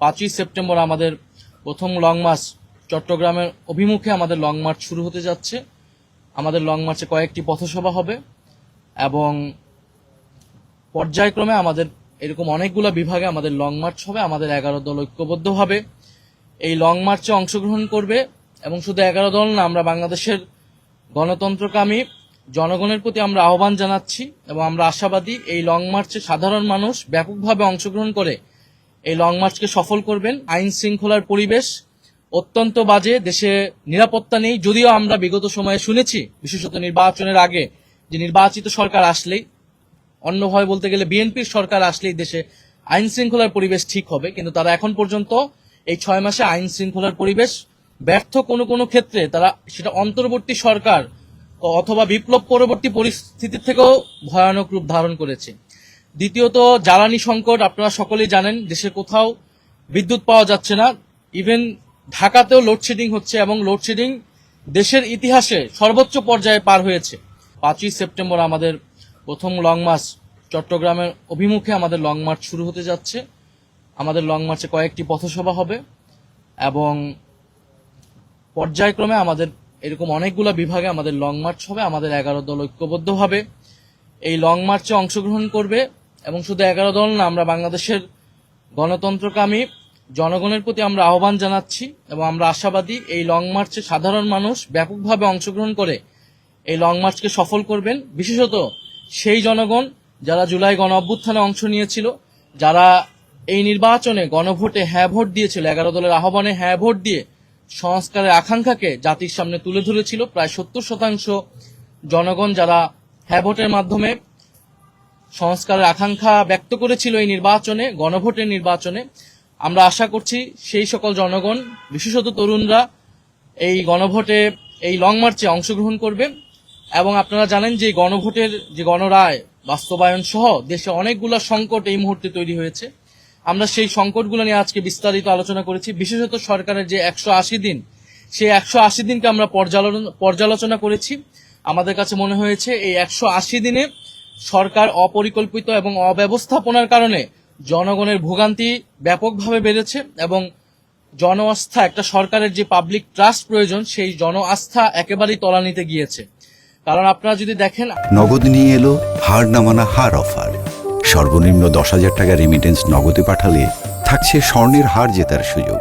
5ই September আমাদের প্রথম long March চট্টগ্রামের অভিমুখে আমাদের লং মার্চ শুরু হতে যাচ্ছে। আমাদের লং মার্চে কয়েকটি পথসভা হবে এবং পর্যায়ক্রমে আমাদের এরকম অনেকগুলো বিভাগে আমাদের লং মার্চ হবে। আমাদের 11 দল ঐক্যবদ্ধভাবে এই লং মার্চে অংশগ্রহণ করবে এবং শুধু 11 দল না, আমরা বাংলাদেশের গণতন্ত্রকামী জনগণের প্রতি আমরা আহ্বান জানাচ্ছি এবং আমরা আশাবাদী এই লং মার্চে সাধারণ মানুষ ব্যাপকভাবে অংশগ্রহণ করে এই লং মার্চকে সফল করবেন। আইন শৃঙ্খলার পরিবেশ অত্যন্ত বাজে, দেশে নিরাপত্তা নেই। যদিও আমরা বিগত সময়ে শুনেছি, বিশেষত নির্বাচনের আগে, যে নির্বাচিত সরকার আসলেই, অন্য ভয় বলতে গেলে বিএনপির সরকার আসলেই দেশে আইন শৃঙ্খলার পরিবেশ ঠিক হবে, কিন্তু তারা এখন পর্যন্ত এই 6 মাসে আইন শৃঙ্খলার পরিবেশ ব্যর্থ কোনো ক্ষেত্রে তারা সেটা অন্তর্বর্তী সরকার অথবা বিপ্লব পরবর্তী পরিস্থিতি থেকেও ভয়ানক রূপ ধারণ করেছে। দ্বিতীয়ত, জ্বালানি সংকট। আপনারা সকলেই জানেন, দেশে কোথাও বিদ্যুৎ পাওয়া যাচ্ছে না। ইভেন ঢাকাতেও লোডশেডিং হচ্ছে এবং লোডশেডিং দেশের ইতিহাসে সর্বোচ্চ পর্যায়ে পার হয়েছে। 5ই সেপ্টেম্বর আমাদের প্রথম লং মার্চ চট্টগ্রামের অভিমুখে আমাদের লং মার্চ শুরু হতে যাচ্ছে। আমাদের লং মার্চে কয়েকটি পথসভা হবে এবং পর্যায়ক্রমে আমাদের এরকম অনেকগুলো বিভাগে আমাদের লং মার্চ হবে। আমাদের 11 দল ঐক্যবদ্ধভাবে এই লং মার্চে অংশগ্রহণ করবে এবং শুধু 11 দল না, আমরা বাংলাদেশের গণতন্ত্রকামী জনগণের প্রতি আমরা আহ্বান জানাচ্ছি এবং আমরা আশাবাদী এই লং মার্চে সাধারণ মানুষ ব্যাপকভাবে অংশগ্রহণ করে এই লং মার্চকে সফল করবেন। বিশেষত সেই জনগণ যারা জুলাই গণ অভ্যুত্থানে অংশ নিয়েছিল, যারা এই নির্বাচনে গণভোটে হ্যাঁ ভোট দিয়েছিল, 11 দলের আহ্বানে হ্যাঁ ভোট দিয়ে সংস্কারের আকাঙ্ক্ষাকে জাতির সামনে তুলে ধরেছিল। প্রায় 70% জনগণ যারা হ্যাঁ ভোটের মাধ্যমে সংস্কারের আকাঙ্ক্ষা ব্যক্ত করেছিল এই নির্বাচনে, গণভোটের নির্বাচনে, আমরা আশা করছি সেই সকল জনগণ, বিশেষত তরুণরা, এই গণভোটে এই লং মার্চে অংশগ্রহণ করবে। এবং আপনারা জানেন যে গণভোটের যে গণরায় বাস্তবায়ন সহ দেশে অনেকগুলো সংকট এই মুহূর্তে তৈরি হয়েছে। আমরা সেই সংকটগুলো নিয়ে আজকে বিস্তারিত আলোচনা করেছি। বিশেষত সরকারের যে 180 দিন, সেই 180 দিনকে আমরা পর্যালোচনা করেছি। আমাদের কাছে মনে হয়েছে এই 180 দিনে সরকার অপরিকল্পিত এবং অব্যবস্থাপনার কারণে জনগণের ভোগান্তি ব্যাপকভাবে বেড়েছে এবং জন আস্থা, একটা সরকারের যে পাবলিক ট্রাস্ট প্রয়োজন, সেই জন আস্থা একেবারেই তলানিতে গিয়েছে। কারণ আপনারা যদি দেখেন, নগদ নিয়ে এলো হার না মানা হার অফার। সর্বনিম্ন 10,000 টাকা রেমিটেন্স নগদে পাঠালে থাকছে স্বর্ণের হার জেতার সুযোগ।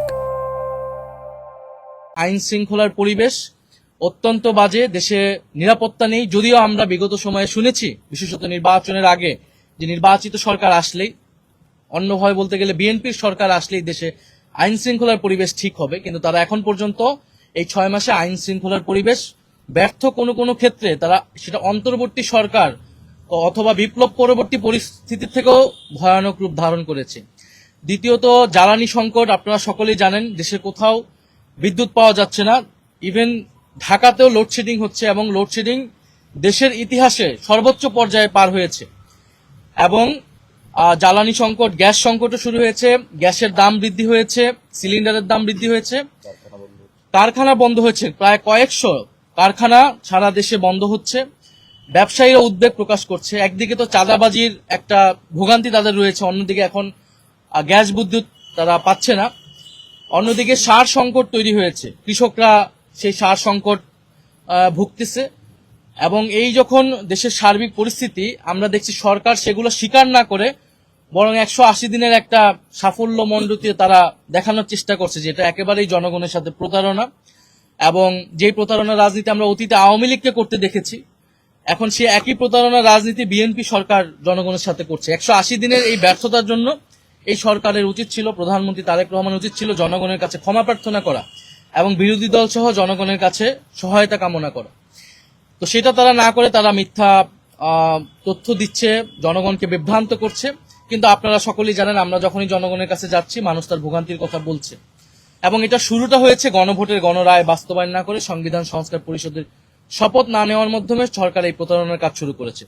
আইন শৃঙ্খলার পরিবেশ অত্যন্ত বাজে, দেশে নিরাপত্তা নেই। যদিও আমরা বিগত সময়ে শুনেছি, বিশেষত নির্বাচনের আগে, যে নির্বাচিত সরকার আসলেই, অন্য ভয় বলতে গেলে বিএনপির সরকার আসলেই দেশে আইন শৃঙ্খলার পরিবেশ ঠিক হবে, কিন্তু তারা এখন পর্যন্ত এই 6 মাসে আইন শৃঙ্খলার পরিবেশ ব্যর্থ কোনো ক্ষেত্রে তারা সেটা অন্তর্বর্তী সরকার অথবা বিপ্লব পরবর্তী পরিস্থিতি থেকেও ভয়ানক রূপ ধারণ করেছে। দ্বিতীয়ত, জ্বালানি সংকট। আপনারা সকলেই জানেন, দেশে কোথাও বিদ্যুৎ পাওয়া যাচ্ছে না। ইভেন ঢাকাতেও লোডশেডিং হচ্ছে এবং লোডশেডিং দেশের ইতিহাসে সর্বোচ্চ পর্যায়ে পার হয়েছে এবং জ্বালানি সংকট, গ্যাস সংকটও শুরু হয়েছে। গ্যাসের দাম বৃদ্ধি হয়েছে, সিলিন্ডারের দাম বৃদ্ধি হয়েছে, কারখানা বন্ধ হয়েছে। প্রায় কয়েকশো কারখানা সারা দেশে বন্ধ হচ্ছে। ব্যবসায়ীরা উদ্বেগ প্রকাশ করছে। একদিকে তো চাঁদাবাজির একটা ভোগান্তি তাদের রয়েছে, অন্যদিকে এখন গ্যাস বিদ্যুৎ তারা পাচ্ছে না। অন্যদিকে সার সংকট তৈরি হয়েছে, কৃষকরা সেই সার সংকট ভুগতেছে। এবং এই যখন দেশের সার্বিক পরিস্থিতি, আমরা দেখছি সরকার সেগুলো স্বীকার না করে বরং 180 দিনের একটা সাফল্য মণ্ডিত তারা দেখানোর চেষ্টা করছে, যেটা একেবারেই জনগণের সাথে প্রতারণা। এবং যেই প্রতারণা রাজনীতি আমরা অতীতে আওয়ামী লীগকে করতে দেখেছি, এখন সে একই প্রতারণা রাজনীতি বিএনপি সরকার জনগণের সাথে করছে। 180 দিনের এই ব্যর্থতার জন্য এই সরকারের উচিত ছিল, প্রধানমন্ত্রী তারেক রহমান উচিত ছিল জনগণের কাছে ক্ষমা প্রার্থনা করা এবং বিরোধী দল সহ জনগণের কাছে সহায়তা কামনা করা। তো সেটা তারা না করে তারা মিথ্যা তথ্য দিচ্ছে, জনগণকে বিভ্রান্ত করছে। কিন্তু আপনারা সকলেই জানেন, আমরা যখনই জনগণের কাছে যাচ্ছি, মানুষ তার ভোগান্তির কথা বলছে। এবং এটা শুরুটা হয়েছে গণভোটের গণরায় বাস্তবায়ন না করে সংবিধান সংস্কার পরিষদের শপথ না নেওয়ার মাধ্যমে সরকার এই প্রতারণার কাজ শুরু করেছে।